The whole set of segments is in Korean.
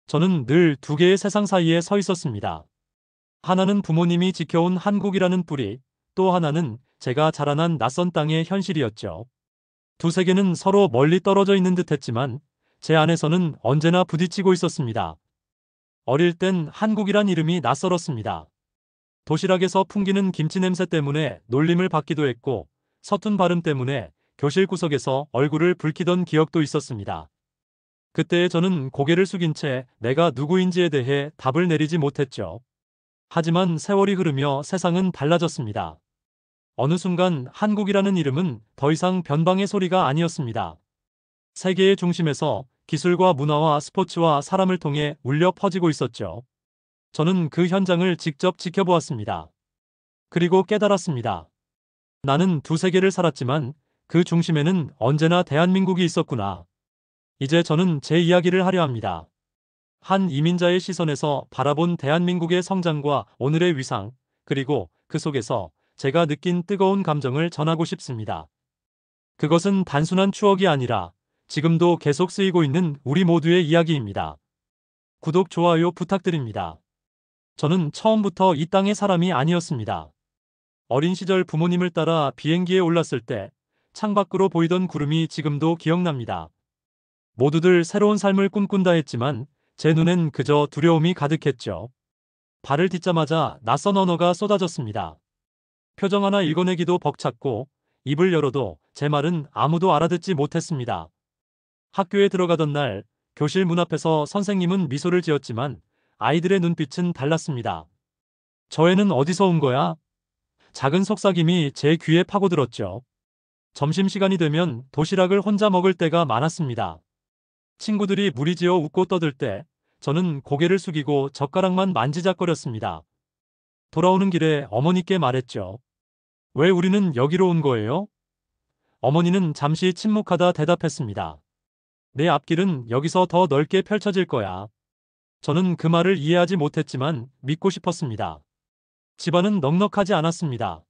저는 늘 두 개의 세상 사이에 서 있었습니다. 하나는 부모님이 지켜온 한국이라는 뿌리, 또 하나는 제가 자라난 낯선 땅의 현실이었죠. 두 세계는 서로 멀리 떨어져 있는 듯했지만 제 안에서는 언제나 부딪히고 있었습니다. 어릴 땐 한국이란 이름이 낯설었습니다. 도시락에서 풍기는 김치 냄새 때문에 놀림을 받기도 했고, 서툰 발음 때문에 교실 구석에서 얼굴을 붉히던 기억도 있었습니다. 그때 저는 고개를 숙인 채 내가 누구인지에 대해 답을 내리지 못했죠. 하지만 세월이 흐르며 세상은 달라졌습니다. 어느 순간 한국이라는 이름은 더 이상 변방의 소리가 아니었습니다. 세계의 중심에서 기술과 문화와 스포츠와 사람을 통해 울려 퍼지고 있었죠. 저는 그 현장을 직접 지켜보았습니다. 그리고 깨달았습니다. 나는 두 세계를 살았지만 그 중심에는 언제나 대한민국이 있었구나. 이제 저는 제 이야기를 하려 합니다. 한 이민자의 시선에서 바라본 대한민국의 성장과 오늘의 위상, 그리고 그 속에서 제가 느낀 뜨거운 감정을 전하고 싶습니다. 그것은 단순한 추억이 아니라 지금도 계속 쓰이고 있는 우리 모두의 이야기입니다. 구독, 좋아요 부탁드립니다. 저는 처음부터 이 땅의 사람이 아니었습니다. 어린 시절 부모님을 따라 비행기에 올랐을 때 창밖으로 보이던 구름이 지금도 기억납니다. 모두들 새로운 삶을 꿈꾼다 했지만 제 눈엔 그저 두려움이 가득했죠. 발을 딛자마자 낯선 언어가 쏟아졌습니다. 표정 하나 읽어내기도 벅찼고 입을 열어도 제 말은 아무도 알아듣지 못했습니다. 학교에 들어가던 날 교실 문 앞에서 선생님은 미소를 지었지만 아이들의 눈빛은 달랐습니다. 저 애는 어디서 온 거야? 작은 속삭임이 제 귀에 파고들었죠. 점심시간이 되면 도시락을 혼자 먹을 때가 많았습니다. 친구들이 무리지어 웃고 떠들 때 저는 고개를 숙이고 젓가락만 만지작거렸습니다. 돌아오는 길에 어머니께 말했죠. 왜 우리는 여기로 온 거예요? 어머니는 잠시 침묵하다 대답했습니다. 내 앞길은 여기서 더 넓게 펼쳐질 거야. 저는 그 말을 이해하지 못했지만 믿고 싶었습니다. 집안은 넉넉하지 않았습니다.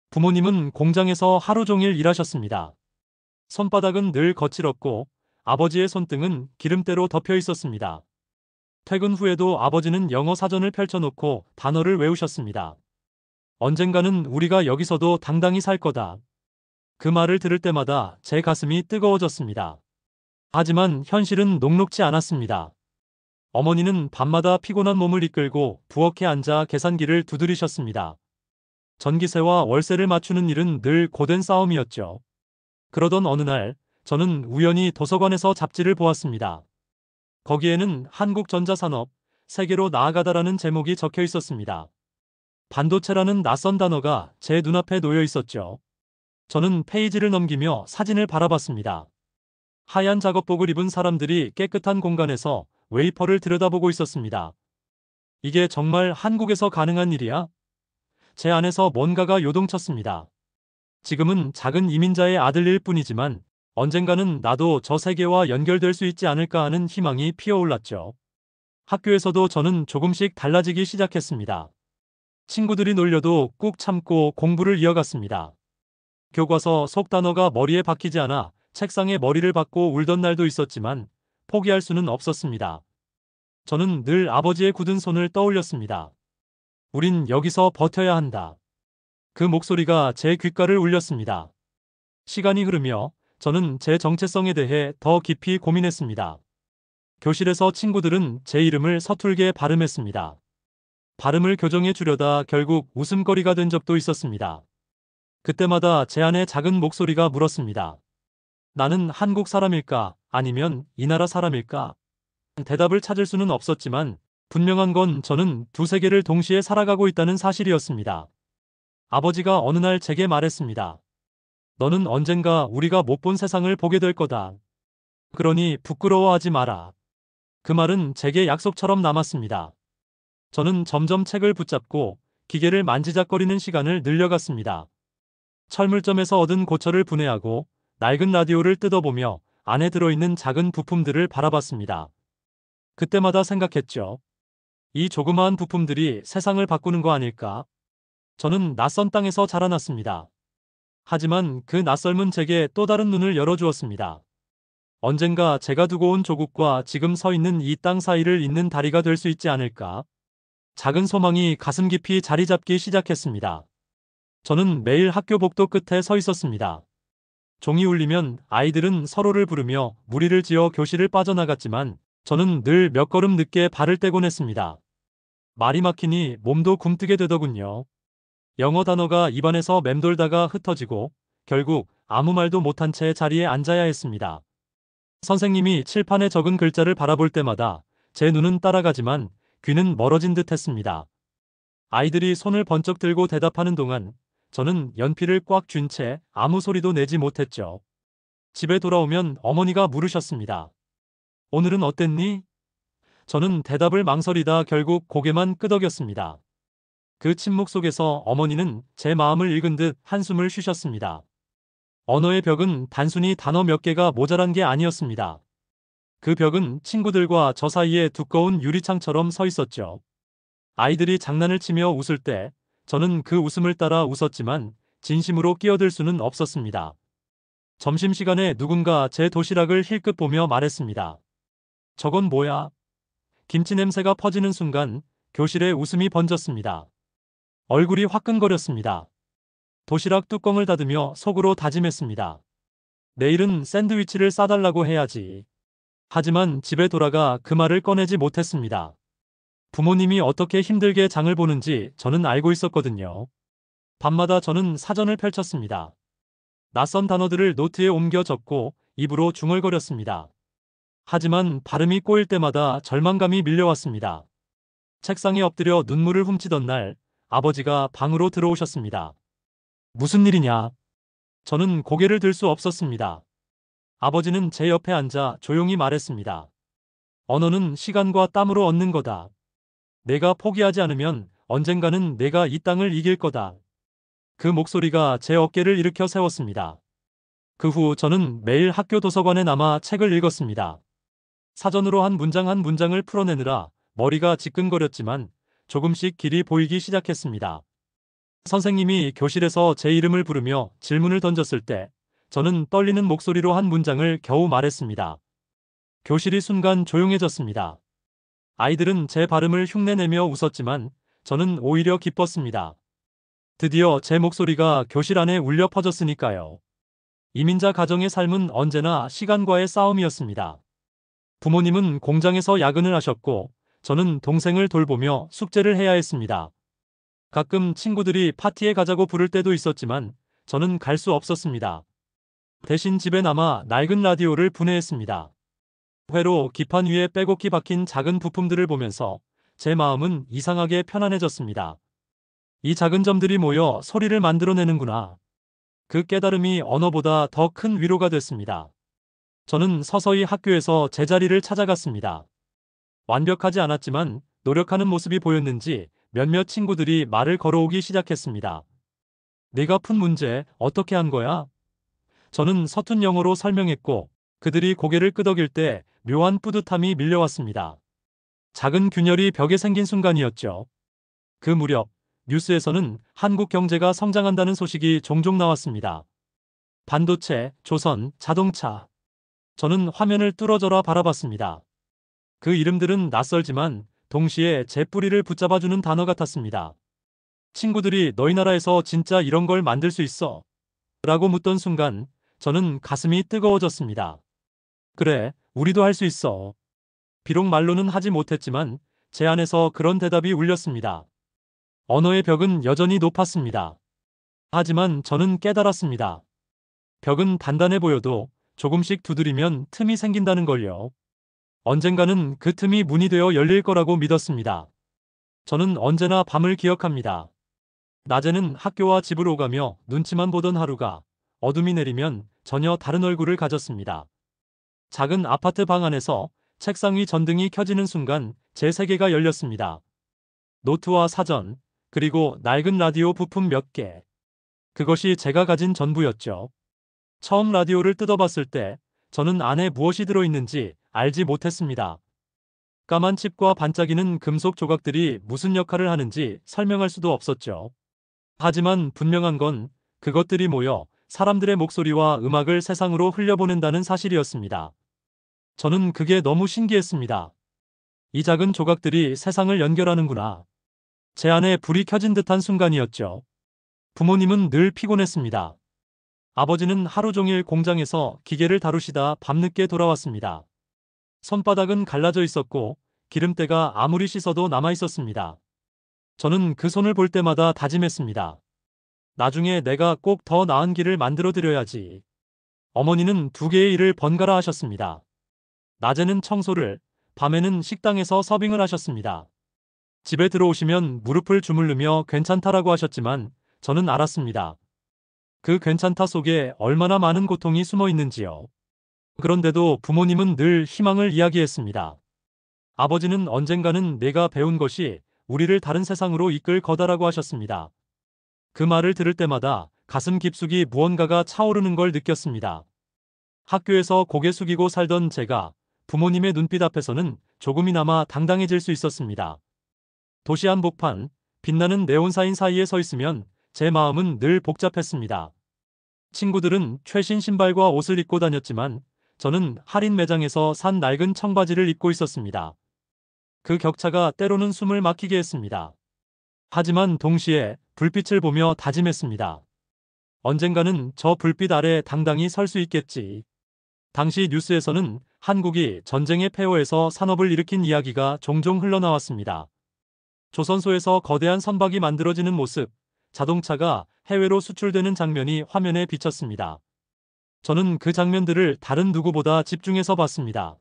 부모님은 공장에서 하루 종일 일하셨습니다. 손바닥은 늘 거칠었고 아버지의 손등은 기름때로 덮여 있었습니다. 퇴근 후에도 아버지는 영어 사전을 펼쳐놓고 단어를 외우셨습니다. 언젠가는 우리가 여기서도 당당히 살 거다. 그 말을 들을 때마다 제 가슴이 뜨거워졌습니다. 하지만 현실은 녹록지 않았습니다. 어머니는 밤마다 피곤한 몸을 이끌고 부엌에 앉아 계산기를 두드리셨습니다. 전기세와 월세를 맞추는 일은 늘 고된 싸움이었죠. 그러던 어느 날 저는 우연히 도서관에서 잡지를 보았습니다. 거기에는 한국전자산업, 세계로 나아가다라는 제목이 적혀 있었습니다. 반도체라는 낯선 단어가 제 눈앞에 놓여 있었죠. 저는 페이지를 넘기며 사진을 바라봤습니다. 하얀 작업복을 입은 사람들이 깨끗한 공간에서 웨이퍼를 들여다보고 있었습니다. 이게 정말 한국에서 가능한 일이야? 제 안에서 뭔가가 요동쳤습니다. 지금은 작은 이민자의 아들일 뿐이지만 언젠가는 나도 저 세계와 연결될 수 있지 않을까 하는 희망이 피어올랐죠. 학교에서도 저는 조금씩 달라지기 시작했습니다. 친구들이 놀려도 꾹 참고 공부를 이어갔습니다. 교과서 속 단어가 머리에 박히지 않아 책상에 머리를 박고 울던 날도 있었지만 포기할 수는 없었습니다. 저는 늘 아버지의 굳은 손을 떠올렸습니다. 우린 여기서 버텨야 한다. 그 목소리가 제 귓가를 울렸습니다. 시간이 흐르며 저는 제 정체성에 대해 더 깊이 고민했습니다. 교실에서 친구들은 제 이름을 서툴게 발음했습니다. 발음을 교정해 주려다 결국 웃음거리가 된 적도 있었습니다. 그때마다 제 안에 작은 목소리가 물었습니다. 나는 한국 사람일까? 아니면 이 나라 사람일까? 대답을 찾을 수는 없었지만 분명한 건 저는 두 세계를 동시에 살아가고 있다는 사실이었습니다. 아버지가 어느 날 제게 말했습니다. 너는 언젠가 우리가 못 본 세상을 보게 될 거다. 그러니 부끄러워하지 마라. 그 말은 제게 약속처럼 남았습니다. 저는 점점 책을 붙잡고 기계를 만지작거리는 시간을 늘려갔습니다. 철물점에서 얻은 고철을 분해하고 낡은 라디오를 뜯어보며 안에 들어있는 작은 부품들을 바라봤습니다. 그때마다 생각했죠. 이 조그마한 부품들이 세상을 바꾸는 거 아닐까? 저는 낯선 땅에서 자라났습니다. 하지만 그 낯설문 제게 또 다른 눈을 열어주었습니다. 언젠가 제가 두고 온 조국과 지금 서 있는 이 땅 사이를 잇는 다리가 될 수 있지 않을까? 작은 소망이 가슴 깊이 자리 잡기 시작했습니다. 저는 매일 학교 복도 끝에 서 있었습니다. 종이 울리면 아이들은 서로를 부르며 무리를 지어 교실을 빠져나갔지만 저는 늘 몇 걸음 늦게 발을 떼곤 했습니다. 말이 막히니 몸도 굼뜨게 되더군요. 영어 단어가 입안에서 맴돌다가 흩어지고 결국 아무 말도 못한 채 자리에 앉아야 했습니다. 선생님이 칠판에 적은 글자를 바라볼 때마다 제 눈은 따라가지만 귀는 멀어진 듯 했습니다. 아이들이 손을 번쩍 들고 대답하는 동안 저는 연필을 꽉 쥔 채 아무 소리도 내지 못했죠. 집에 돌아오면 어머니가 물으셨습니다. 오늘은 어땠니? 저는 대답을 망설이다 결국 고개만 끄덕였습니다. 그 침묵 속에서 어머니는 제 마음을 읽은 듯 한숨을 쉬셨습니다. 언어의 벽은 단순히 단어 몇 개가 모자란 게 아니었습니다. 그 벽은 친구들과 저 사이에 두꺼운 유리창처럼 서 있었죠. 아이들이 장난을 치며 웃을 때 저는 그 웃음을 따라 웃었지만 진심으로 끼어들 수는 없었습니다. 점심시간에 누군가 제 도시락을 힐끗 보며 말했습니다. 저건 뭐야? 김치 냄새가 퍼지는 순간 교실에 웃음이 번졌습니다. 얼굴이 화끈거렸습니다. 도시락 뚜껑을 닫으며 속으로 다짐했습니다. 내일은 샌드위치를 싸달라고 해야지. 하지만 집에 돌아가 그 말을 꺼내지 못했습니다. 부모님이 어떻게 힘들게 장을 보는지 저는 알고 있었거든요. 밤마다 저는 사전을 펼쳤습니다. 낯선 단어들을 노트에 옮겨 적고 입으로 중얼거렸습니다. 하지만 발음이 꼬일 때마다 절망감이 밀려왔습니다. 책상에 엎드려 눈물을 훔치던 날 아버지가 방으로 들어오셨습니다. 무슨 일이냐? 저는 고개를 들 수 없었습니다. 아버지는 제 옆에 앉아 조용히 말했습니다. 언어는 시간과 땀으로 얻는 거다. 내가 포기하지 않으면 언젠가는 내가 이 땅을 이길 거다. 그 목소리가 제 어깨를 일으켜 세웠습니다. 그 후 저는 매일 학교 도서관에 남아 책을 읽었습니다. 사전으로 한 문장 한 문장을 풀어내느라 머리가 지끈거렸지만 조금씩 길이 보이기 시작했습니다. 선생님이 교실에서 제 이름을 부르며 질문을 던졌을 때 저는 떨리는 목소리로 한 문장을 겨우 말했습니다. 교실이 순간 조용해졌습니다. 아이들은 제 발음을 흉내내며 웃었지만 저는 오히려 기뻤습니다. 드디어 제 목소리가 교실 안에 울려 퍼졌으니까요. 이민자 가정의 삶은 언제나 시간과의 싸움이었습니다. 부모님은 공장에서 야근을 하셨고 저는 동생을 돌보며 숙제를 해야 했습니다. 가끔 친구들이 파티에 가자고 부를 때도 있었지만 저는 갈 수 없었습니다. 대신 집에 남아 낡은 라디오를 분해했습니다. 회로 기판 위에 빼곡히 박힌 작은 부품들을 보면서 제 마음은 이상하게 편안해졌습니다. 이 작은 점들이 모여 소리를 만들어내는구나. 그 깨달음이 언어보다 더 큰 위로가 됐습니다. 저는 서서히 학교에서 제자리를 찾아갔습니다. 완벽하지 않았지만 노력하는 모습이 보였는지 몇몇 친구들이 말을 걸어오기 시작했습니다. 네가 푼 문제 어떻게 한 거야? 저는 서툰 영어로 설명했고 그들이 고개를 끄덕일 때 묘한 뿌듯함이 밀려왔습니다. 작은 균열이 벽에 생긴 순간이었죠. 그 무렵 뉴스에서는 한국 경제가 성장한다는 소식이 종종 나왔습니다. 반도체, 조선, 자동차. 저는 화면을 뚫어져라 바라봤습니다. 그 이름들은 낯설지만 동시에 제 뿌리를 붙잡아주는 단어 같았습니다. 친구들이 너희 나라에서 진짜 이런 걸 만들 수 있어? 라고 묻던 순간 저는 가슴이 뜨거워졌습니다. 그래, 우리도 할 수 있어. 비록 말로는 하지 못했지만 제 안에서 그런 대답이 울렸습니다. 언어의 벽은 여전히 높았습니다. 하지만 저는 깨달았습니다. 벽은 단단해 보여도 조금씩 두드리면 틈이 생긴다는 걸요. 언젠가는 그 틈이 문이 되어 열릴 거라고 믿었습니다. 저는 언제나 밤을 기억합니다. 낮에는 학교와 집을 오가며 눈치만 보던 하루가 어둠이 내리면 전혀 다른 얼굴을 가졌습니다. 작은 아파트 방 안에서 책상 위 전등이 켜지는 순간 제 세계가 열렸습니다. 노트와 사전, 그리고 낡은 라디오 부품 몇 개. 그것이 제가 가진 전부였죠. 처음 라디오를 뜯어봤을 때 저는 안에 무엇이 들어있는지 알지 못했습니다. 까만 칩과 반짝이는 금속 조각들이 무슨 역할을 하는지 설명할 수도 없었죠. 하지만 분명한 건 그것들이 모여 사람들의 목소리와 음악을 세상으로 흘려보낸다는 사실이었습니다. 저는 그게 너무 신기했습니다. 이 작은 조각들이 세상을 연결하는구나. 제 안에 불이 켜진 듯한 순간이었죠. 부모님은 늘 피곤했습니다. 아버지는 하루 종일 공장에서 기계를 다루시다 밤늦게 돌아왔습니다. 손바닥은 갈라져 있었고 기름때가 아무리 씻어도 남아 있었습니다. 저는 그 손을 볼 때마다 다짐했습니다. 나중에 내가 꼭 더 나은 길을 만들어 드려야지. 어머니는 두 개의 일을 번갈아 하셨습니다. 낮에는 청소를, 밤에는 식당에서 서빙을 하셨습니다. 집에 들어오시면 무릎을 주물르며 괜찮다라고 하셨지만 저는 알았습니다. 그 괜찮다 속에 얼마나 많은 고통이 숨어 있는지요. 그런데도 부모님은 늘 희망을 이야기했습니다. 아버지는 언젠가는 내가 배운 것이 우리를 다른 세상으로 이끌 거다라고 하셨습니다. 그 말을 들을 때마다 가슴 깊숙이 무언가가 차오르는 걸 느꼈습니다. 학교에서 고개 숙이고 살던 제가 부모님의 눈빛 앞에서는 조금이나마 당당해질 수 있었습니다. 도시 한복판, 빛나는 네온사인 사이에 서 있으면 제 마음은 늘 복잡했습니다. 친구들은 최신 신발과 옷을 입고 다녔지만 저는 할인 매장에서 산 낡은 청바지를 입고 있었습니다. 그 격차가 때로는 숨을 막히게 했습니다. 하지만 동시에 불빛을 보며 다짐했습니다. 언젠가는 저 불빛 아래 당당히 설 수 있겠지. 당시 뉴스에서는 한국이 전쟁의 폐허에서 산업을 일으킨 이야기가 종종 흘러나왔습니다. 조선소에서 거대한 선박이 만들어지는 모습, 자동차가 해외로 수출되는 장면이 화면에 비쳤습니다. 저는 그 장면들을 다른 누구보다 집중해서 봤습니다.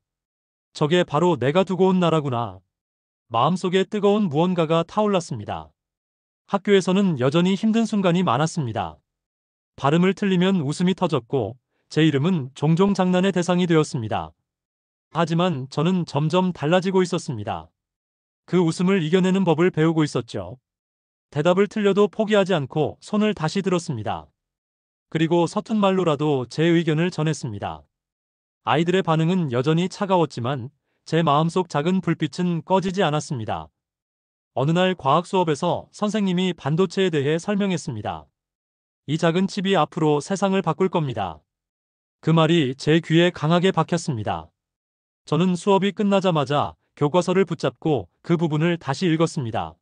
저게 바로 내가 두고 온 나라구나. 마음속에 뜨거운 무언가가 타올랐습니다. 학교에서는 여전히 힘든 순간이 많았습니다. 발음을 틀리면 웃음이 터졌고 제 이름은 종종 장난의 대상이 되었습니다. 하지만 저는 점점 달라지고 있었습니다. 그 웃음을 이겨내는 법을 배우고 있었죠. 대답을 틀려도 포기하지 않고 손을 다시 들었습니다. 그리고 서툰 말로라도 제 의견을 전했습니다. 아이들의 반응은 여전히 차가웠지만 제 마음속 작은 불빛은 꺼지지 않았습니다. 어느 날 과학 수업에서 선생님이 반도체에 대해 설명했습니다. 이 작은 칩이 앞으로 세상을 바꿀 겁니다. 그 말이 제 귀에 강하게 박혔습니다. 저는 수업이 끝나자마자 교과서를 붙잡고 그 부분을 다시 읽었습니다.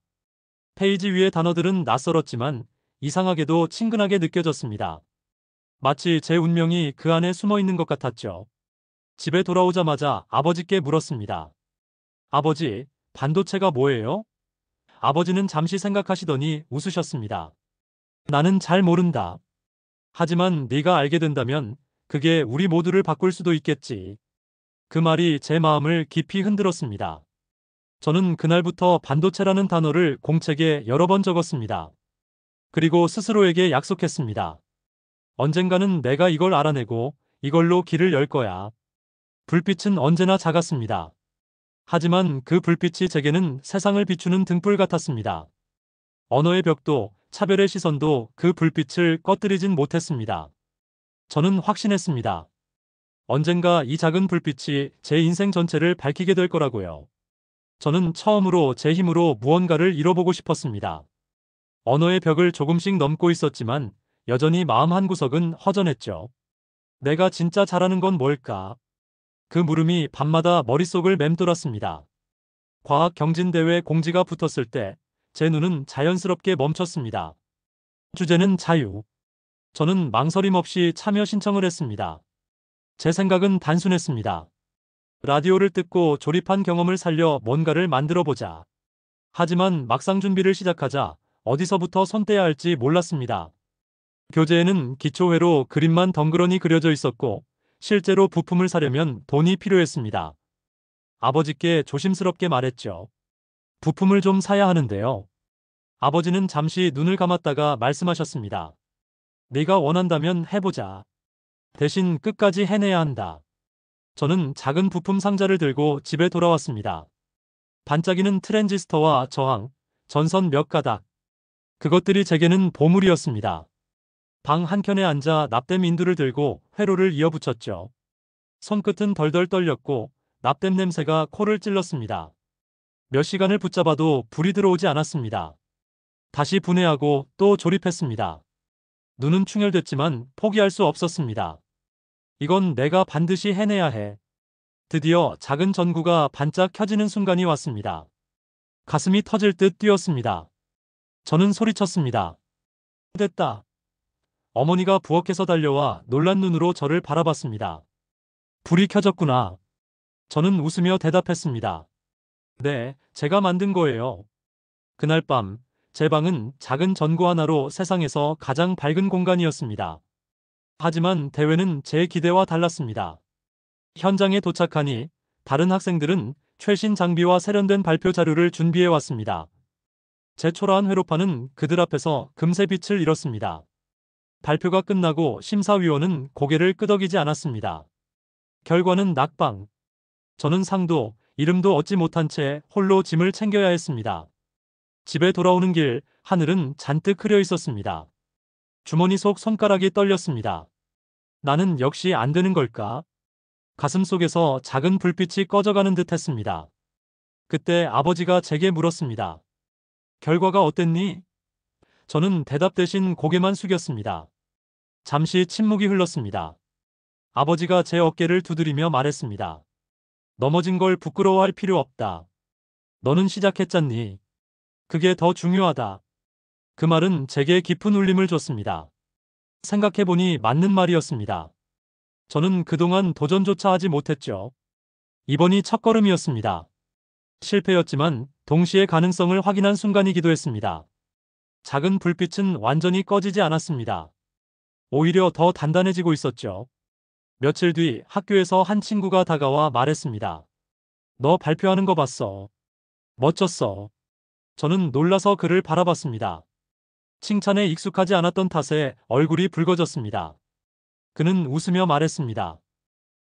페이지 위의 단어들은 낯설었지만 이상하게도 친근하게 느껴졌습니다. 마치 제 운명이 그 안에 숨어 있는 것 같았죠. 집에 돌아오자마자 아버지께 물었습니다. 아버지, 반도체가 뭐예요? 아버지는 잠시 생각하시더니 웃으셨습니다. 나는 잘 모른다. 하지만 네가 알게 된다면 그게 우리 모두를 바꿀 수도 있겠지. 그 말이 제 마음을 깊이 흔들었습니다. 저는 그날부터 반도체라는 단어를 공책에 여러 번 적었습니다. 그리고 스스로에게 약속했습니다. 언젠가는 내가 이걸 알아내고 이걸로 길을 열 거야. 불빛은 언제나 작았습니다. 하지만 그 불빛이 제게는 세상을 비추는 등불 같았습니다. 언어의 벽도 차별의 시선도 그 불빛을 꺼뜨리진 못했습니다. 저는 확신했습니다. 언젠가 이 작은 불빛이 제 인생 전체를 밝히게 될 거라고요. 저는 처음으로 제 힘으로 무언가를 이뤄보고 싶었습니다. 언어의 벽을 조금씩 넘고 있었지만 여전히 마음 한구석은 허전했죠. 내가 진짜 잘하는 건 뭘까? 그 물음이 밤마다 머릿속을 맴돌았습니다. 과학 경진대회 공지가 붙었을 때 제 눈은 자연스럽게 멈췄습니다. 주제는 자유. 저는 망설임 없이 참여 신청을 했습니다. 제 생각은 단순했습니다. 라디오를 듣고 조립한 경험을 살려 뭔가를 만들어 보자. 하지만 막상 준비를 시작하자 어디서부터 손떼야 할지 몰랐습니다. 교재에는 기초회로 그림만 덩그러니 그려져 있었고 실제로 부품을 사려면 돈이 필요했습니다. 아버지께 조심스럽게 말했죠. 부품을 좀 사야 하는데요. 아버지는 잠시 눈을 감았다가 말씀하셨습니다. 네가 원한다면 해보자. 대신 끝까지 해내야 한다. 저는 작은 부품 상자를 들고 집에 돌아왔습니다. 반짝이는 트랜지스터와 저항, 전선 몇 가닥. 그것들이 제게는 보물이었습니다. 방 한켠에 앉아 납땜 인두를 들고 회로를 이어붙였죠. 손끝은 덜덜 떨렸고 납땜 냄새가 코를 찔렀습니다. 몇 시간을 붙잡아도 불이 들어오지 않았습니다. 다시 분해하고 또 조립했습니다. 눈은 충혈됐지만 포기할 수 없었습니다. 이건 내가 반드시 해내야 해. 드디어 작은 전구가 반짝 켜지는 순간이 왔습니다. 가슴이 터질 듯 뛰었습니다. 저는 소리쳤습니다. 됐다. 어머니가 부엌에서 달려와 놀란 눈으로 저를 바라봤습니다. 불이 켜졌구나. 저는 웃으며 대답했습니다. 네, 제가 만든 거예요. 그날 밤, 제 방은 작은 전구 하나로 세상에서 가장 밝은 공간이었습니다. 하지만 대회는 제 기대와 달랐습니다. 현장에 도착하니 다른 학생들은 최신 장비와 세련된 발표 자료를 준비해 왔습니다. 제 초라한 회로파는 그들 앞에서 금세 빛을 잃었습니다. 발표가 끝나고 심사위원은 고개를 끄덕이지 않았습니다. 결과는 낙방. 저는 상도, 이름도 얻지 못한 채 홀로 짐을 챙겨야 했습니다. 집에 돌아오는 길, 하늘은 잔뜩 흐려 있었습니다. 주머니 속 손가락이 떨렸습니다. 나는 역시 안 되는 걸까? 가슴속에서 작은 불빛이 꺼져가는 듯 했습니다. 그때 아버지가 제게 물었습니다. 결과가 어땠니? 저는 대답 대신 고개만 숙였습니다. 잠시 침묵이 흘렀습니다. 아버지가 제 어깨를 두드리며 말했습니다. 넘어진 걸 부끄러워할 필요 없다. 너는 시작했잖니. 그게 더 중요하다. 그 말은 제게 깊은 울림을 줬습니다. 생각해보니 맞는 말이었습니다. 저는 그동안 도전조차 하지 못했죠. 이번이 첫걸음이었습니다. 실패였지만 동시에 가능성을 확인한 순간이기도 했습니다. 작은 불빛은 완전히 꺼지지 않았습니다. 오히려 더 단단해지고 있었죠. 며칠 뒤 학교에서 한 친구가 다가와 말했습니다. 너 발표하는 거 봤어. 멋졌어. 저는 놀라서 그를 바라봤습니다. 칭찬에 익숙하지 않았던 탓에 얼굴이 붉어졌습니다. 그는 웃으며 말했습니다.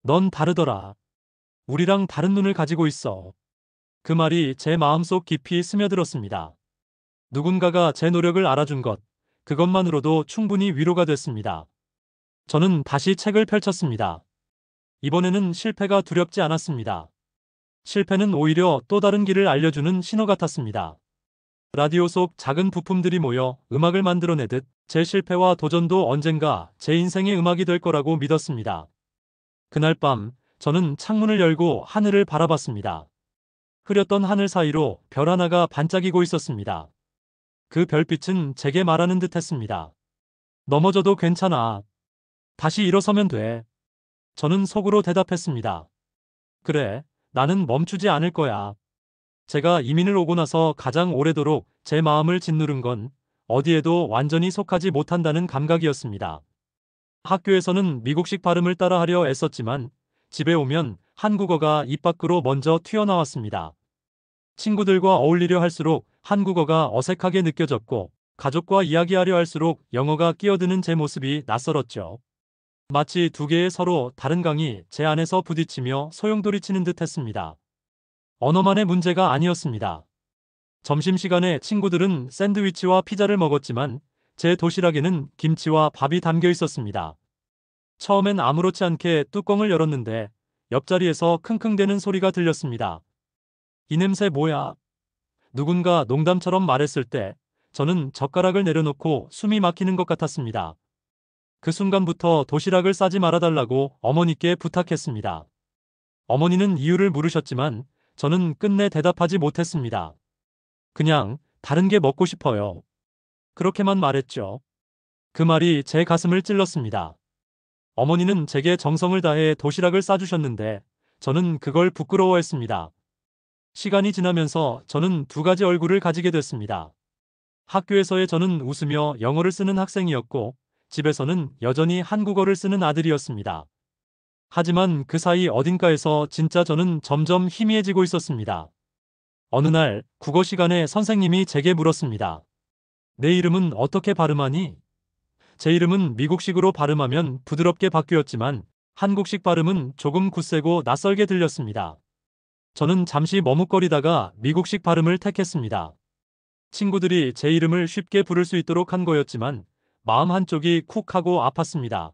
넌 다르더라. 우리랑 다른 눈을 가지고 있어. 그 말이 제 마음속 깊이 스며들었습니다. 누군가가 제 노력을 알아준 것, 그것만으로도 충분히 위로가 됐습니다. 저는 다시 책을 펼쳤습니다. 이번에는 실패가 두렵지 않았습니다. 실패는 오히려 또 다른 길을 알려주는 신호 같았습니다. 라디오 속 작은 부품들이 모여 음악을 만들어내듯 제 실패와 도전도 언젠가 제 인생의 음악이 될 거라고 믿었습니다. 그날 밤, 저는 창문을 열고 하늘을 바라봤습니다. 흐렸던 하늘 사이로 별 하나가 반짝이고 있었습니다. 그 별빛은 제게 말하는 듯 했습니다. 넘어져도 괜찮아. 다시 일어서면 돼. 저는 속으로 대답했습니다. 그래, 나는 멈추지 않을 거야. 제가 이민을 오고 나서 가장 오래도록 제 마음을 짓누른 건 어디에도 완전히 속하지 못한다는 감각이었습니다. 학교에서는 미국식 발음을 따라하려 애썼지만 집에 오면 한국어가 입 밖으로 먼저 튀어나왔습니다. 친구들과 어울리려 할수록 한국어가 어색하게 느껴졌고 가족과 이야기하려 할수록 영어가 끼어드는 제 모습이 낯설었죠. 마치 두 개의 서로 다른 강이 제 안에서 부딪히며 소용돌이치는 듯 했습니다. 언어만의 문제가 아니었습니다. 점심시간에 친구들은 샌드위치와 피자를 먹었지만 제 도시락에는 김치와 밥이 담겨 있었습니다. 처음엔 아무렇지 않게 뚜껑을 열었는데 옆자리에서 킁킁대는 소리가 들렸습니다. 이 냄새 뭐야? 누군가 농담처럼 말했을 때 저는 젓가락을 내려놓고 숨이 막히는 것 같았습니다. 그 순간부터 도시락을 싸지 말아달라고 어머니께 부탁했습니다. 어머니는 이유를 물으셨지만 저는 끝내 대답하지 못했습니다. 그냥 다른 게 먹고 싶어요. 그렇게만 말했죠. 그 말이 제 가슴을 찔렀습니다. 어머니는 제게 정성을 다해 도시락을 싸주셨는데 저는 그걸 부끄러워했습니다. 시간이 지나면서 저는 두 가지 얼굴을 가지게 됐습니다. 학교에서의 저는 웃으며 영어를 쓰는 학생이었고 집에서는 여전히 한국어를 쓰는 아들이었습니다. 하지만 그 사이 어딘가에서 진짜 저는 점점 희미해지고 있었습니다. 어느 날 국어 시간에 선생님이 제게 물었습니다. 내 이름은 어떻게 발음하니? 제 이름은 미국식으로 발음하면 부드럽게 바뀌었지만 한국식 발음은 조금 굳세고 낯설게 들렸습니다. 저는 잠시 머뭇거리다가 미국식 발음을 택했습니다. 친구들이 제 이름을 쉽게 부를 수 있도록 한 거였지만 마음 한쪽이 쿡 하고 아팠습니다.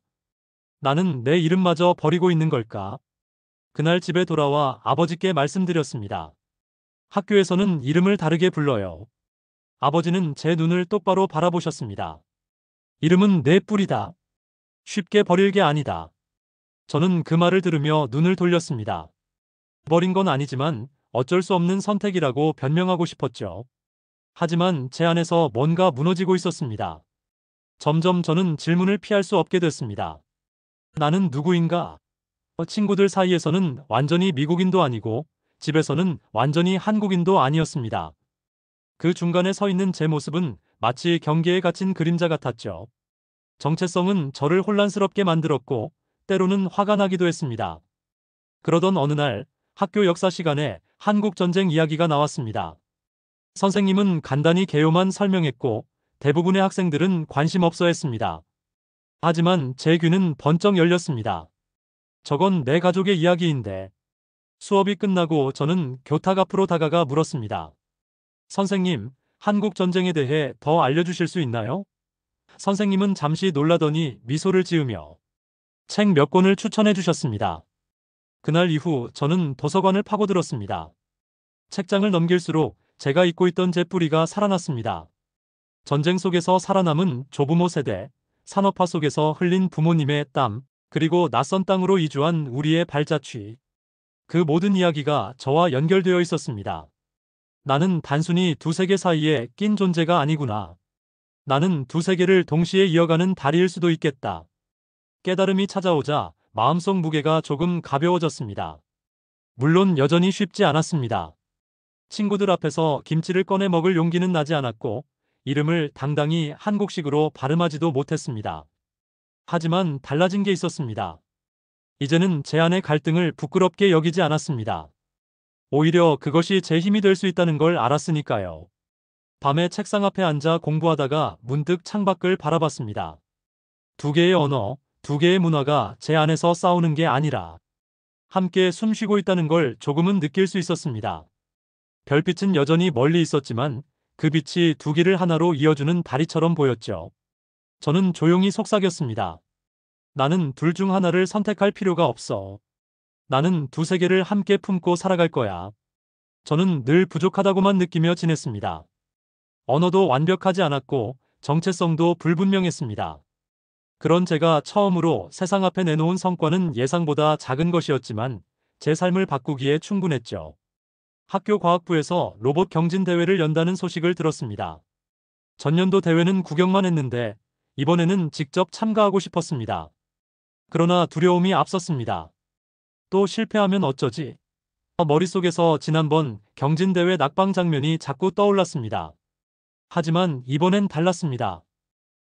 나는 내 이름마저 버리고 있는 걸까? 그날 집에 돌아와 아버지께 말씀드렸습니다. 학교에서는 이름을 다르게 불러요. 아버지는 제 눈을 똑바로 바라보셨습니다. 이름은 내 뿌리다. 쉽게 버릴 게 아니다. 저는 그 말을 들으며 눈을 돌렸습니다. 버린 건 아니지만 어쩔 수 없는 선택이라고 변명하고 싶었죠. 하지만 제 안에서 뭔가 무너지고 있었습니다. 점점 저는 질문을 피할 수 없게 됐습니다. 나는 누구인가? 친구들 사이에서는 완전히 미국인도 아니고 집에서는 완전히 한국인도 아니었습니다. 그 중간에 서 있는 제 모습은 마치 경계에 갇힌 그림자 같았죠. 정체성은 저를 혼란스럽게 만들었고 때로는 화가 나기도 했습니다. 그러던 어느 날 학교 역사 시간에 한국 전쟁 이야기가 나왔습니다. 선생님은 간단히 개요만 설명했고 대부분의 학생들은 관심 없어 했습니다. 하지만 제 귀는 번쩍 열렸습니다. 저건 내 가족의 이야기인데. 수업이 끝나고 저는 교탁 앞으로 다가가 물었습니다. 선생님, 한국 전쟁에 대해 더 알려주실 수 있나요? 선생님은 잠시 놀라더니 미소를 지으며 책 몇 권을 추천해 주셨습니다. 그날 이후 저는 도서관을 파고들었습니다. 책장을 넘길수록 제가 잊고 있던 제 뿌리가 살아났습니다. 전쟁 속에서 살아남은 조부모 세대, 산업화 속에서 흘린 부모님의 땀, 그리고 낯선 땅으로 이주한 우리의 발자취. 그 모든 이야기가 저와 연결되어 있었습니다. 나는 단순히 두 세계 사이에 낀 존재가 아니구나. 나는 두 세계를 동시에 이어가는 다리일 수도 있겠다. 깨달음이 찾아오자 마음속 무게가 조금 가벼워졌습니다. 물론 여전히 쉽지 않았습니다. 친구들 앞에서 김치를 꺼내 먹을 용기는 나지 않았고 이름을 당당히 한국식으로 발음하지도 못했습니다. 하지만 달라진 게 있었습니다. 이제는 제 안의 갈등을 부끄럽게 여기지 않았습니다. 오히려 그것이 제 힘이 될 수 있다는 걸 알았으니까요. 밤에 책상 앞에 앉아 공부하다가 문득 창밖을 바라봤습니다. 두 개의 언어, 두 개의 문화가 제 안에서 싸우는 게 아니라 함께 숨쉬고 있다는 걸 조금은 느낄 수 있었습니다. 별빛은 여전히 멀리 있었지만 그 빛이 두 길을 하나로 이어주는 다리처럼 보였죠. 저는 조용히 속삭였습니다. 나는 둘 중 하나를 선택할 필요가 없어. 나는 두 세계를 함께 품고 살아갈 거야. 저는 늘 부족하다고만 느끼며 지냈습니다. 언어도 완벽하지 않았고 정체성도 불분명했습니다. 그런 제가 처음으로 세상 앞에 내놓은 성과는 예상보다 작은 것이었지만 제 삶을 바꾸기에 충분했죠. 학교 과학부에서 로봇 경진 대회를 연다는 소식을 들었습니다. 전년도 대회는 구경만 했는데 이번에는 직접 참가하고 싶었습니다. 그러나 두려움이 앞섰습니다. 또 실패하면 어쩌지? 머릿속에서 지난번 경진대회 낙방 장면이 자꾸 떠올랐습니다. 하지만 이번엔 달랐습니다.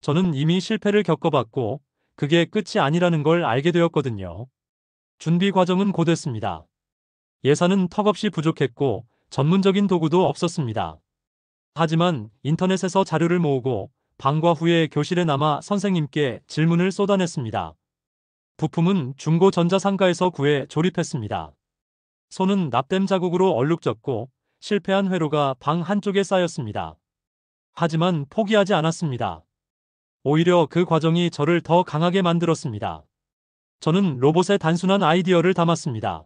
저는 이미 실패를 겪어봤고 그게 끝이 아니라는 걸 알게 되었거든요. 준비 과정은 고됐습니다. 예산은 턱없이 부족했고 전문적인 도구도 없었습니다. 하지만 인터넷에서 자료를 모으고 방과 후에 교실에 남아 선생님께 질문을 쏟아냈습니다. 부품은 중고 전자상가에서 구해 조립했습니다. 손은 납땜 자국으로 얼룩졌고 실패한 회로가 방 한쪽에 쌓였습니다. 하지만 포기하지 않았습니다. 오히려 그 과정이 저를 더 강하게 만들었습니다. 저는 로봇의 단순한 아이디어를 담았습니다.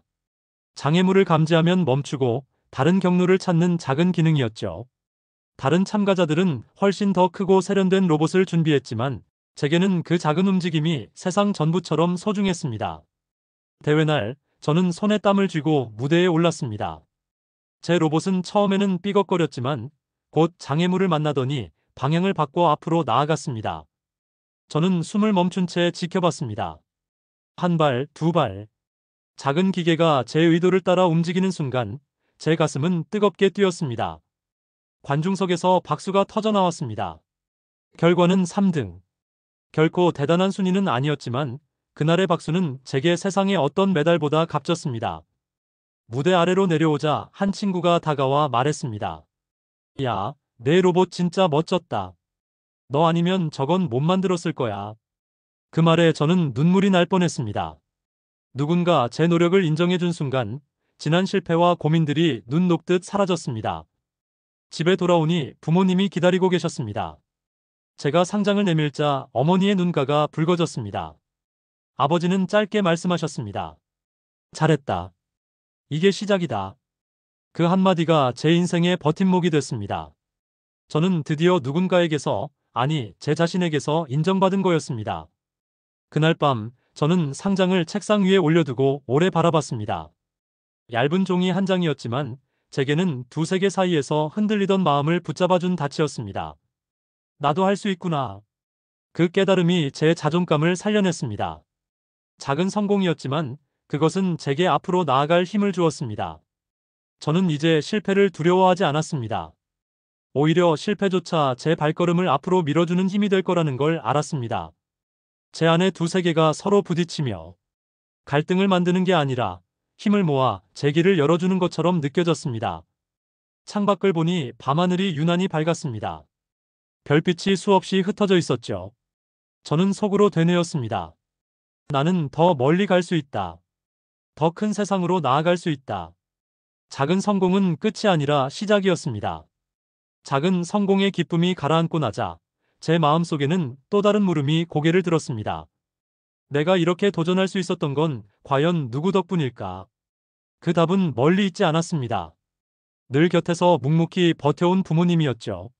장애물을 감지하면 멈추고 다른 경로를 찾는 작은 기능이었죠. 다른 참가자들은 훨씬 더 크고 세련된 로봇을 준비했지만 제게는 그 작은 움직임이 세상 전부처럼 소중했습니다. 대회 날 저는 손에 땀을 쥐고 무대에 올랐습니다. 제 로봇은 처음에는 삐걱거렸지만 곧 장애물을 만나더니 방향을 바꿔 앞으로 나아갔습니다. 저는 숨을 멈춘 채 지켜봤습니다. 한 발, 두 발. 작은 기계가 제 의도를 따라 움직이는 순간 제 가슴은 뜨겁게 뛰었습니다. 관중석에서 박수가 터져 나왔습니다. 결과는 3등. 결코 대단한 순위는 아니었지만 그날의 박수는 제게 세상의 어떤 메달보다 값졌습니다. 무대 아래로 내려오자 한 친구가 다가와 말했습니다. 야, 내 로봇 진짜 멋졌다. 너 아니면 저건 못 만들었을 거야. 그 말에 저는 눈물이 날 뻔했습니다. 누군가 제 노력을 인정해준 순간 지난 실패와 고민들이 눈 녹듯 사라졌습니다. 집에 돌아오니 부모님이 기다리고 계셨습니다. 제가 상장을 내밀자 어머니의 눈가가 붉어졌습니다. 아버지는 짧게 말씀하셨습니다. 잘했다. 이게 시작이다. 그 한마디가 제 인생의 버팀목이 됐습니다. 저는 드디어 누군가에게서, 아니, 제 자신에게서 인정받은 거였습니다. 그날 밤 저는 상장을 책상 위에 올려두고 오래 바라봤습니다. 얇은 종이 한 장이었지만 제게는 두세 개 사이에서 흔들리던 마음을 붙잡아준 닻이었습니다. 나도 할 수 있구나. 그 깨달음이 제 자존감을 살려냈습니다. 작은 성공이었지만 그것은 제게 앞으로 나아갈 힘을 주었습니다. 저는 이제 실패를 두려워하지 않았습니다. 오히려 실패조차 제 발걸음을 앞으로 밀어주는 힘이 될 거라는 걸 알았습니다. 제 안에 두세 개가 서로 부딪히며 갈등을 만드는 게 아니라 힘을 모아 제 길을 열어주는 것처럼 느껴졌습니다. 창밖을 보니 밤하늘이 유난히 밝았습니다. 별빛이 수없이 흩어져 있었죠. 저는 속으로 되뇌었습니다. 나는 더 멀리 갈 수 있다. 더 큰 세상으로 나아갈 수 있다. 작은 성공은 끝이 아니라 시작이었습니다. 작은 성공의 기쁨이 가라앉고 나자 제 마음속에는 또 다른 물음이 고개를 들었습니다. 내가 이렇게 도전할 수 있었던 건 과연 누구 덕분일까? 그 답은 멀리 있지 않았습니다. 늘 곁에서 묵묵히 버텨온 부모님이었죠.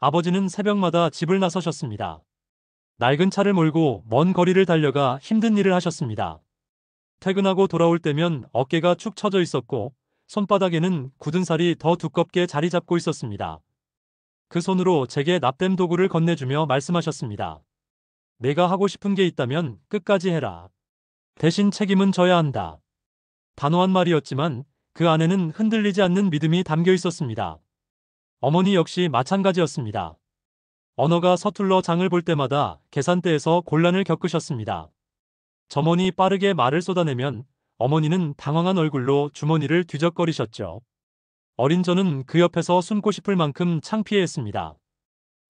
아버지는 새벽마다 집을 나서셨습니다. 낡은 차를 몰고 먼 거리를 달려가 힘든 일을 하셨습니다. 퇴근하고 돌아올 때면 어깨가 축 처져 있었고 손바닥에는 굳은 살이 더 두껍게 자리 잡고 있었습니다. 그 손으로 제게 납땜 도구를 건네주며 말씀하셨습니다. 내가 하고 싶은 게 있다면 끝까지 해라. 대신 책임은 져야 한다. 단호한 말이었지만 그 안에는 흔들리지 않는 믿음이 담겨 있었습니다. 어머니 역시 마찬가지였습니다. 언어가 서툴러 장을 볼 때마다 계산대에서 곤란을 겪으셨습니다. 점원이 빠르게 말을 쏟아내면 어머니는 당황한 얼굴로 주머니를 뒤적거리셨죠. 어린 저는 그 옆에서 숨고 싶을 만큼 창피해했습니다.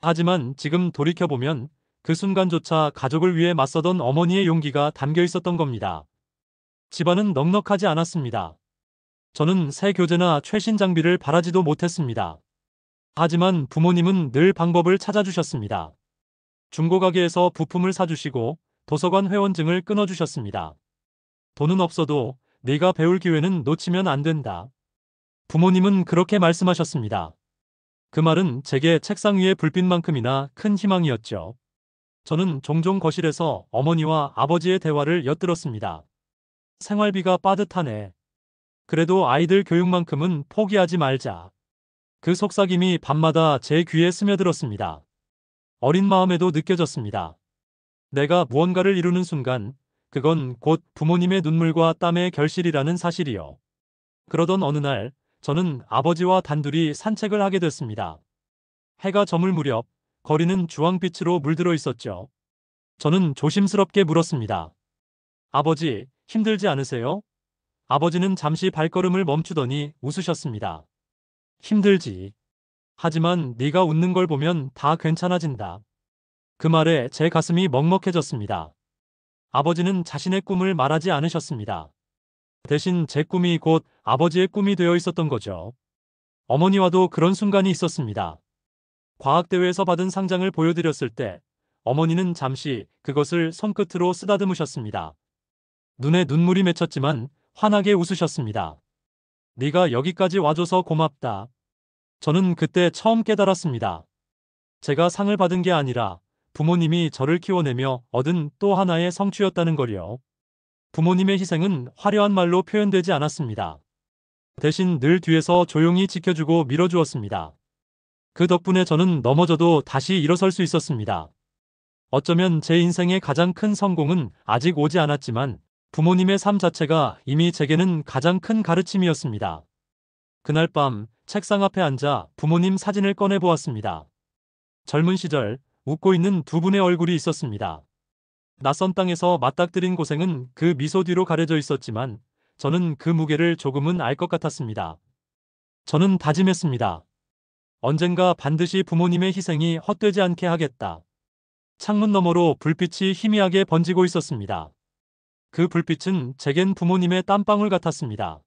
하지만 지금 돌이켜보면 그 순간조차 가족을 위해 맞서던 어머니의 용기가 담겨 있었던 겁니다. 집안은 넉넉하지 않았습니다. 저는 새 교재나 최신 장비를 바라지도 못했습니다. 하지만 부모님은 늘 방법을 찾아주셨습니다. 중고가게에서 부품을 사주시고 도서관 회원증을 끊어주셨습니다. 돈은 없어도 네가 배울 기회는 놓치면 안 된다. 부모님은 그렇게 말씀하셨습니다. 그 말은 제게 책상 위의 불빛만큼이나 큰 희망이었죠. 저는 종종 거실에서 어머니와 아버지의 대화를 엿들었습니다. 생활비가 빠듯하네. 그래도 아이들 교육만큼은 포기하지 말자. 그 속삭임이 밤마다 제 귀에 스며들었습니다. 어린 마음에도 느껴졌습니다. 내가 무언가를 이루는 순간 그건 곧 부모님의 눈물과 땀의 결실이라는 사실이요. 그러던 어느 날 저는 아버지와 단둘이 산책을 하게 됐습니다. 해가 저물 무렵 거리는 주황빛으로 물들어 있었죠. 저는 조심스럽게 물었습니다. 아버지, 힘들지 않으세요? 아버지는 잠시 발걸음을 멈추더니 웃으셨습니다. 힘들지. 하지만 네가 웃는 걸 보면 다 괜찮아진다. 그 말에 제 가슴이 먹먹해졌습니다. 아버지는 자신의 꿈을 말하지 않으셨습니다. 대신 제 꿈이 곧 아버지의 꿈이 되어 있었던 거죠. 어머니와도 그런 순간이 있었습니다. 과학대회에서 받은 상장을 보여드렸을 때 어머니는 잠시 그것을 손끝으로 쓰다듬으셨습니다. 눈에 눈물이 맺혔지만 환하게 웃으셨습니다. 네가 여기까지 와줘서 고맙다. 저는 그때 처음 깨달았습니다. 제가 상을 받은 게 아니라 부모님이 저를 키워내며 얻은 또 하나의 성취였다는 걸요. 부모님의 희생은 화려한 말로 표현되지 않았습니다. 대신 늘 뒤에서 조용히 지켜주고 밀어주었습니다. 그 덕분에 저는 넘어져도 다시 일어설 수 있었습니다. 어쩌면 제 인생의 가장 큰 성공은 아직 오지 않았지만 부모님의 삶 자체가 이미 제게는 가장 큰 가르침이었습니다. 그날 밤 책상 앞에 앉아 부모님 사진을 꺼내 보았습니다. 젊은 시절 웃고 있는 두 분의 얼굴이 있었습니다. 낯선 땅에서 맞닥뜨린 고생은 그 미소 뒤로 가려져 있었지만 저는 그 무게를 조금은 알 것 같았습니다. 저는 다짐했습니다. 언젠가 반드시 부모님의 희생이 헛되지 않게 하겠다. 창문 너머로 불빛이 희미하게 번지고 있었습니다. 그 불빛은 제겐 부모님의 땀방울 같았습니다.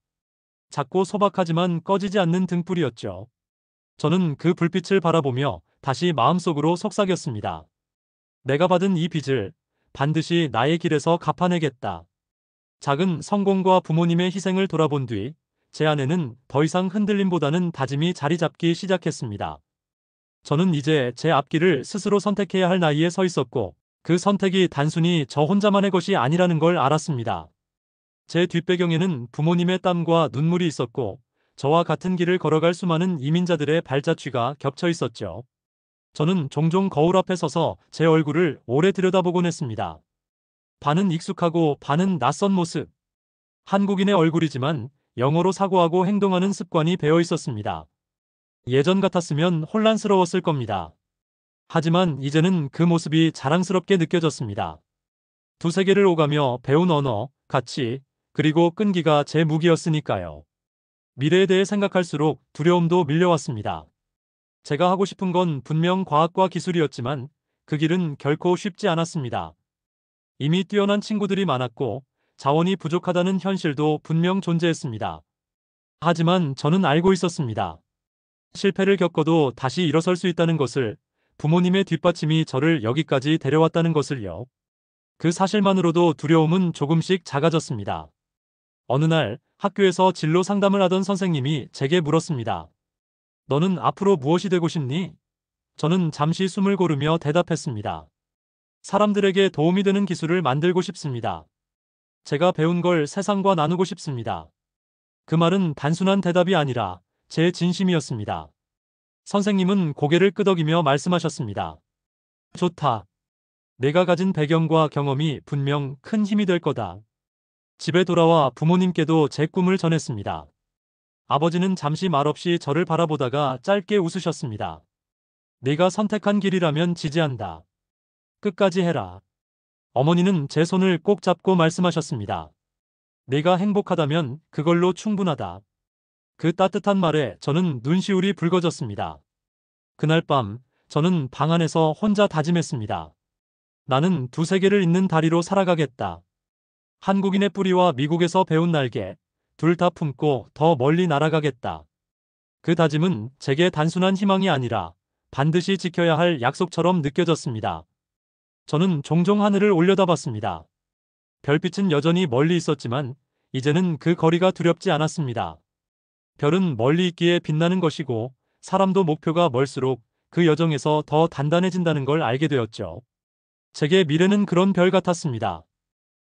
작고 소박하지만 꺼지지 않는 등불이었죠. 저는 그 불빛을 바라보며 다시 마음속으로 속삭였습니다. 내가 받은 이 빚을 반드시 나의 길에서 갚아내겠다. 작은 성공과 부모님의 희생을 돌아본 뒤 제 안에는 더 이상 흔들림보다는 다짐이 자리 잡기 시작했습니다. 저는 이제 제 앞길을 스스로 선택해야 할 나이에 서 있었고 그 선택이 단순히 저 혼자만의 것이 아니라는 걸 알았습니다. 제 뒷배경에는 부모님의 땀과 눈물이 있었고 저와 같은 길을 걸어갈 수많은 이민자들의 발자취가 겹쳐 있었죠. 저는 종종 거울 앞에 서서 제 얼굴을 오래 들여다보곤 했습니다. 반은 익숙하고 반은 낯선 모습. 한국인의 얼굴이지만 영어로 사고하고 행동하는 습관이 배어 있었습니다. 예전 같았으면 혼란스러웠을 겁니다. 하지만 이제는 그 모습이 자랑스럽게 느껴졌습니다. 두세 개를 오가며 배운 언어, 가치, 그리고 끈기가 제 무기였으니까요. 미래에 대해 생각할수록 두려움도 밀려왔습니다. 제가 하고 싶은 건 분명 과학과 기술이었지만 그 길은 결코 쉽지 않았습니다. 이미 뛰어난 친구들이 많았고 자원이 부족하다는 현실도 분명 존재했습니다. 하지만 저는 알고 있었습니다. 실패를 겪어도 다시 일어설 수 있다는 것을, 부모님의 뒷받침이 저를 여기까지 데려왔다는 것을요. 그 사실만으로도 두려움은 조금씩 작아졌습니다. 어느 날 학교에서 진로 상담을 하던 선생님이 제게 물었습니다. 너는 앞으로 무엇이 되고 싶니? 저는 잠시 숨을 고르며 대답했습니다. 사람들에게 도움이 되는 기술을 만들고 싶습니다. 제가 배운 걸 세상과 나누고 싶습니다. 그 말은 단순한 대답이 아니라 제 진심이었습니다. 선생님은 고개를 끄덕이며 말씀하셨습니다. 좋다. 내가 가진 배경과 경험이 분명 큰 힘이 될 거다. 집에 돌아와 부모님께도 제 꿈을 전했습니다. 아버지는 잠시 말없이 저를 바라보다가 짧게 웃으셨습니다. 네가 선택한 길이라면 지지한다. 끝까지 해라. 어머니는 제 손을 꼭 잡고 말씀하셨습니다. 네가 행복하다면 그걸로 충분하다. 그 따뜻한 말에 저는 눈시울이 붉어졌습니다. 그날 밤 저는 방 안에서 혼자 다짐했습니다. 나는 두세 개를 잇는 다리로 살아가겠다. 한국인의 뿌리와 미국에서 배운 날개, 둘 다 품고 더 멀리 날아가겠다. 그 다짐은 제게 단순한 희망이 아니라 반드시 지켜야 할 약속처럼 느껴졌습니다. 저는 종종 하늘을 올려다봤습니다. 별빛은 여전히 멀리 있었지만 이제는 그 거리가 두렵지 않았습니다. 별은 멀리 있기에 빛나는 것이고 사람도 목표가 멀수록 그 여정에서 더 단단해진다는 걸 알게 되었죠. 제게 미래는 그런 별 같았습니다.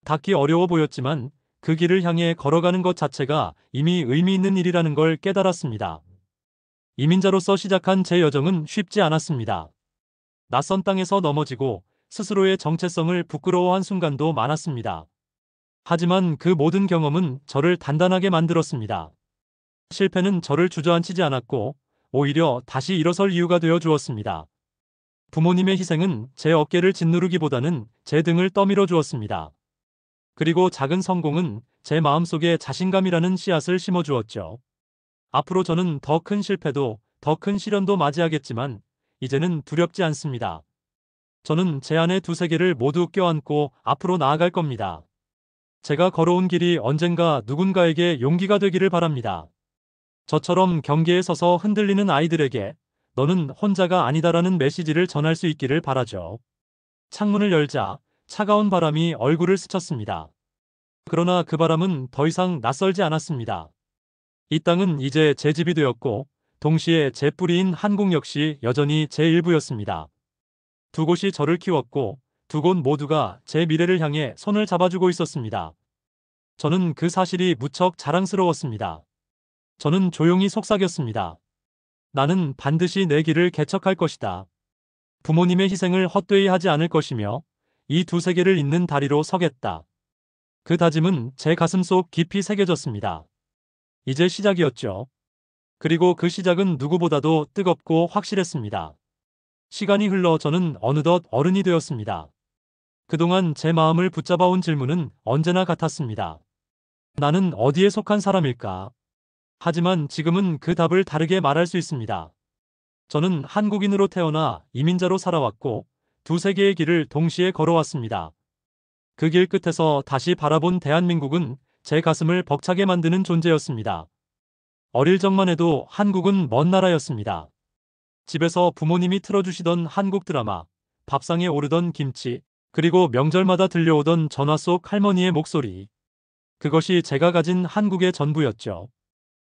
닿기 어려워 보였지만 그 길을 향해 걸어가는 것 자체가 이미 의미 있는 일이라는 걸 깨달았습니다. 이민자로서 시작한 제 여정은 쉽지 않았습니다. 낯선 땅에서 넘어지고 스스로의 정체성을 부끄러워한 순간도 많았습니다. 하지만 그 모든 경험은 저를 단단하게 만들었습니다. 실패는 저를 주저앉히지 않았고 오히려 다시 일어설 이유가 되어 주었습니다. 부모님의 희생은 제 어깨를 짓누르기보다는 제 등을 떠밀어 주었습니다. 그리고 작은 성공은 제 마음속에 자신감이라는 씨앗을 심어 주었죠. 앞으로 저는 더 큰 실패도 더 큰 시련도 맞이하겠지만 이제는 두렵지 않습니다. 저는 제 안에 두세 개를 모두 껴안고 앞으로 나아갈 겁니다. 제가 걸어온 길이 언젠가 누군가에게 용기가 되기를 바랍니다. 저처럼 경계에 서서 흔들리는 아이들에게 너는 혼자가 아니다라는 메시지를 전할 수 있기를 바라죠. 창문을 열자 차가운 바람이 얼굴을 스쳤습니다. 그러나 그 바람은 더 이상 낯설지 않았습니다. 이 땅은 이제 제 집이 되었고 동시에 제 뿌리인 한국 역시 여전히 제 일부였습니다. 두 곳이 저를 키웠고 두 곳 모두가 제 미래를 향해 손을 잡아주고 있었습니다. 저는 그 사실이 무척 자랑스러웠습니다. 저는 조용히 속삭였습니다. 나는 반드시 내 길을 개척할 것이다. 부모님의 희생을 헛되이 하지 않을 것이며 이 두세 개를 잇는 다리로 서겠다. 그 다짐은 제 가슴속 깊이 새겨졌습니다. 이제 시작이었죠. 그리고 그 시작은 누구보다도 뜨겁고 확실했습니다. 시간이 흘러 저는 어느덧 어른이 되었습니다. 그동안 제 마음을 붙잡아온 질문은 언제나 같았습니다. 나는 어디에 속한 사람일까? 하지만 지금은 그 답을 다르게 말할 수 있습니다. 저는 한국인으로 태어나 이민자로 살아왔고 두세 개의 길을 동시에 걸어왔습니다. 그 길 끝에서 다시 바라본 대한민국은 제 가슴을 벅차게 만드는 존재였습니다. 어릴 적만 해도 한국은 먼 나라였습니다. 집에서 부모님이 틀어주시던 한국 드라마, 밥상에 오르던 김치, 그리고 명절마다 들려오던 전화 속 할머니의 목소리. 그것이 제가 가진 한국의 전부였죠.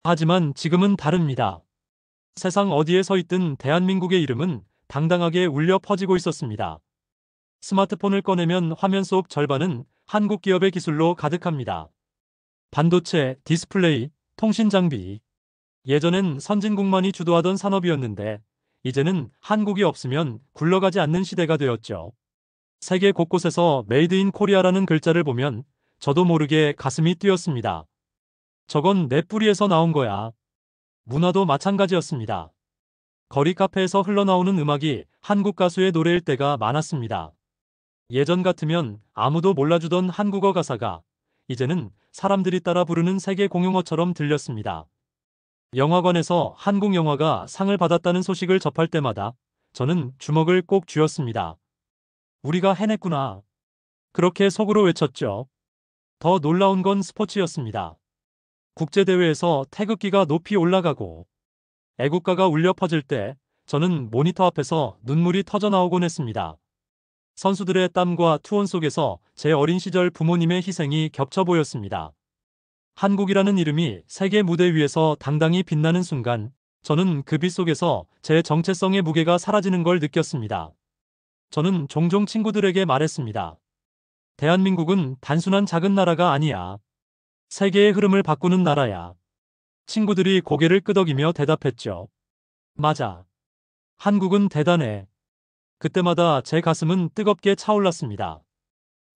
하지만 지금은 다릅니다. 세상 어디에 서 있든 대한민국의 이름은 당당하게 울려 퍼지고 있었습니다. 스마트폰을 꺼내면 화면 속 절반은 한국 기업의 기술로 가득합니다. 반도체, 디스플레이, 통신 장비. 예전엔 선진국만이 주도하던 산업이었는데 이제는 한국이 없으면 굴러가지 않는 시대가 되었죠. 세계 곳곳에서 메이드 인 코리아라는 글자를 보면 저도 모르게 가슴이 뛰었습니다. 저건 내 뿌리에서 나온 거야. 문화도 마찬가지였습니다. 거리 카페에서 흘러나오는 음악이 한국 가수의 노래일 때가 많았습니다. 예전 같으면 아무도 몰라주던 한국어 가사가 이제는 사람들이 따라 부르는 세계 공용어처럼 들렸습니다. 영화관에서 한국 영화가 상을 받았다는 소식을 접할 때마다 저는 주먹을 꼭 쥐었습니다. 우리가 해냈구나. 그렇게 속으로 외쳤죠. 더 놀라운 건 스포츠였습니다. 국제대회에서 태극기가 높이 올라가고 애국가가 울려 퍼질 때 저는 모니터 앞에서 눈물이 터져 나오곤 했습니다. 선수들의 땀과 투혼 속에서 제 어린 시절 부모님의 희생이 겹쳐 보였습니다. 한국이라는 이름이 세계 무대 위에서 당당히 빛나는 순간 저는 그 빛 속에서 제 정체성의 무게가 사라지는 걸 느꼈습니다. 저는 종종 친구들에게 말했습니다. 대한민국은 단순한 작은 나라가 아니야. 세계의 흐름을 바꾸는 나라야. 친구들이 고개를 끄덕이며 대답했죠. 맞아. 한국은 대단해. 그때마다 제 가슴은 뜨겁게 차올랐습니다.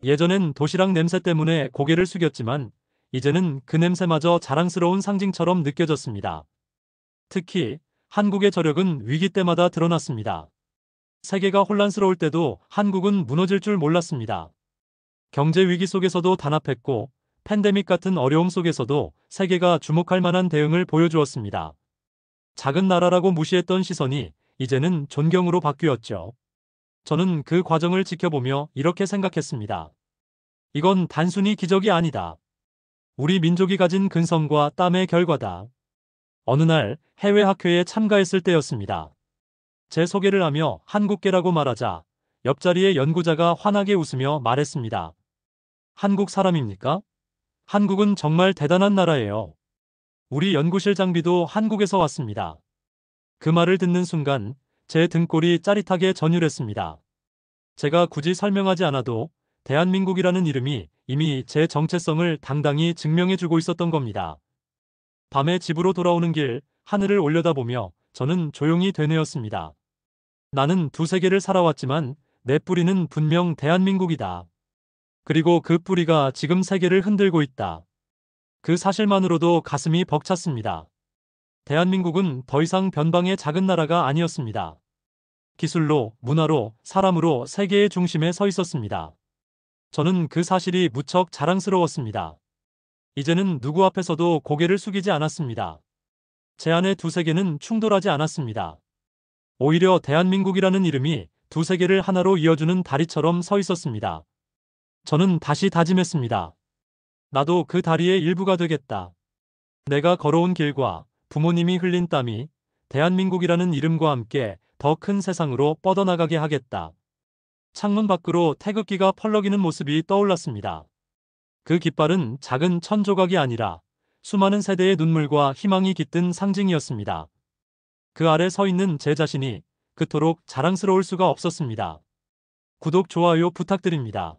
예전엔 도시락 냄새 때문에 고개를 숙였지만 이제는 그 냄새마저 자랑스러운 상징처럼 느껴졌습니다. 특히 한국의 저력은 위기 때마다 드러났습니다. 세계가 혼란스러울 때도 한국은 무너질 줄 몰랐습니다. 경제 위기 속에서도 단합했고 팬데믹 같은 어려움 속에서도 세계가 주목할 만한 대응을 보여주었습니다. 작은 나라라고 무시했던 시선이 이제는 존경으로 바뀌었죠. 저는 그 과정을 지켜보며 이렇게 생각했습니다. 이건 단순히 기적이 아니다. 우리 민족이 가진 근성과 땀의 결과다. 어느 날 해외 학회에 참가했을 때였습니다. 제 소개를 하며 한국계라고 말하자 옆자리의 연구자가 환하게 웃으며 말했습니다. 한국 사람입니까? 한국은 정말 대단한 나라예요. 우리 연구실 장비도 한국에서 왔습니다. 그 말을 듣는 순간 제 등골이 짜릿하게 전율했습니다. 제가 굳이 설명하지 않아도 대한민국이라는 이름이 이미 제 정체성을 당당히 증명해주고 있었던 겁니다. 밤에 집으로 돌아오는 길 하늘을 올려다보며 저는 조용히 되뇌었습니다. 나는 두 세계를 살아왔지만 내 뿌리는 분명 대한민국이다. 그리고 그 뿌리가 지금 세계를 흔들고 있다. 그 사실만으로도 가슴이 벅찼습니다. 대한민국은 더 이상 변방의 작은 나라가 아니었습니다. 기술로, 문화로, 사람으로 세계의 중심에 서 있었습니다. 저는 그 사실이 무척 자랑스러웠습니다. 이제는 누구 앞에서도 고개를 숙이지 않았습니다. 제 안의 두 세계는 충돌하지 않았습니다. 오히려 대한민국이라는 이름이 두 세계를 하나로 이어주는 다리처럼 서 있었습니다. 저는 다시 다짐했습니다. 나도 그 다리의 일부가 되겠다. 내가 걸어온 길과 부모님이 흘린 땀이 대한민국이라는 이름과 함께 더 큰 세상으로 뻗어나가게 하겠다. 창문 밖으로 태극기가 펄럭이는 모습이 떠올랐습니다. 그 깃발은 작은 천 조각이 아니라 수많은 세대의 눈물과 희망이 깃든 상징이었습니다. 그 아래 서 있는 제 자신이 그토록 자랑스러울 수가 없었습니다. 구독, 좋아요 부탁드립니다.